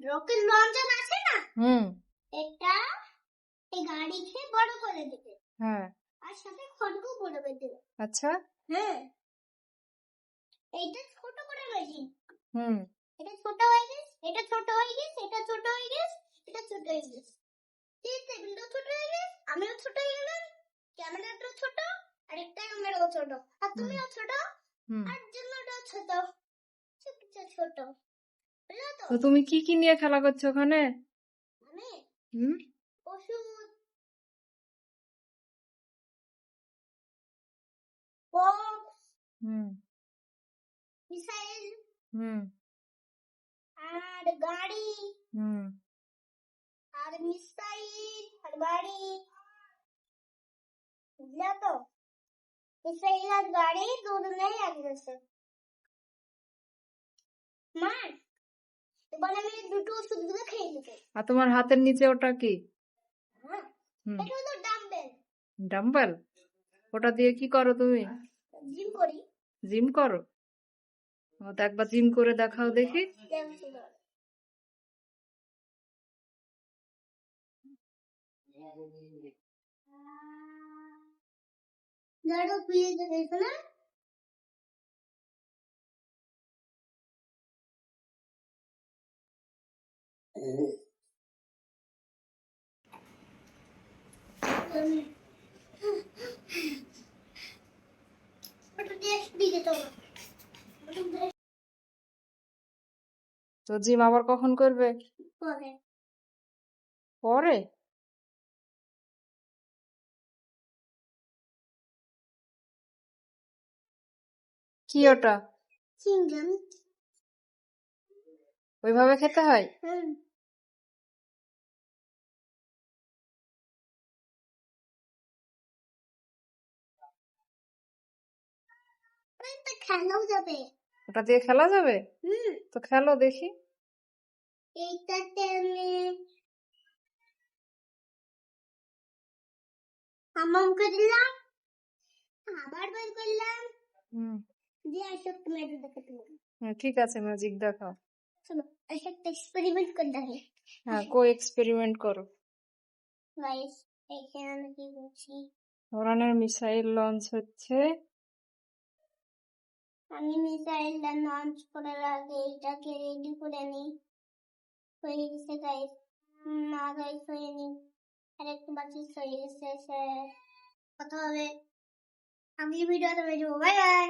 Rocket launcher আছে না, হুম, এটা এই গাড়িকে বড় করে দেবে, হ্যাঁ, আর সাথে খড়গও বড় করে দেবে। আচ্ছা, হ্যাঁ, এইটা ছোট করে মেশিন, হুম, এটা ছোট হয়ে গেছে, এটা ছোট হয়ে গেছে, এটা ছোট হয়ে গেছে, এটা ছোট হয়ে গেছে, এই টেবিলটা ছোট হয়ে গেছে, আমিও ছোট হয়ে গেলাম, ক্যামেরাটাও ছোট, আর একটা ক্যামেরাও ছোট, আর তুমিও ছোট, হুম। আর জন্যটাও ছোট, ছোট ছোট, বুঝলো তো? তো তুমি কি কি নিয়ে খেলা করছো ওখানে? আমি হুম, ওষুধ, বক্স, হুম, মিসাইল, হুম, আর গাড়ি, হুম। আর মিসাইল, আর গাড়ি, বুঝলা তো? মিসাইল আর গাড়ি দুজনেই একসাথে। মা, এবার আমি দুটো ওষুধগুলো খেয়ে নিতে। আর তোমার হাতের নিচে ওটা কি? হ্যাঁ, হুম, এটা হলো ডাম্বেল, ডাম্বেল। ওটা দিয়ে কি করো তুমি? জিম করি। জিম করো? ও, তো একবার জিম করে দেখাও দেখি। দাঁড়ো, খুলে দেখো না। ওটা দিয়ে দিতে তো তো জিম আবার কখন করবে? পরে পরে? কি ওটা? চিংগাম। ওইভাবে খেতে হয়? হুম, ওটা খেলাও যাবে। ওটা দিয়ে খেলা যাবে? হুম, তো খেলো দেখি। এইটাতে আমি হামামকে দিলাম, আবার বের করলাম, হুম, দিয়ে আসো তুমি এটা দেখাতে পারো। হ্যাঁ, ঠিক আছে, ম্যাজিক দেখাও। চলো একটা এক্সপেরিমেন্ট করে দেখি। হ্যাঁ, কো এক্সপেরিমেন্ট করো। গাইস, এখানে আমি কি করছি, ওরানের মিসাইল লঞ্চ হচ্ছে। আমি মিসাইলটা লঞ্চ করার আগে এটাকে রেডি করে নিই। হয়ে গেছে গাইস, না গাইস হয়নি, আর একটু বাকি হয়ে গেছে। কথা হবে, আমি ভিডিওতে বেরোবো, বাই বাই।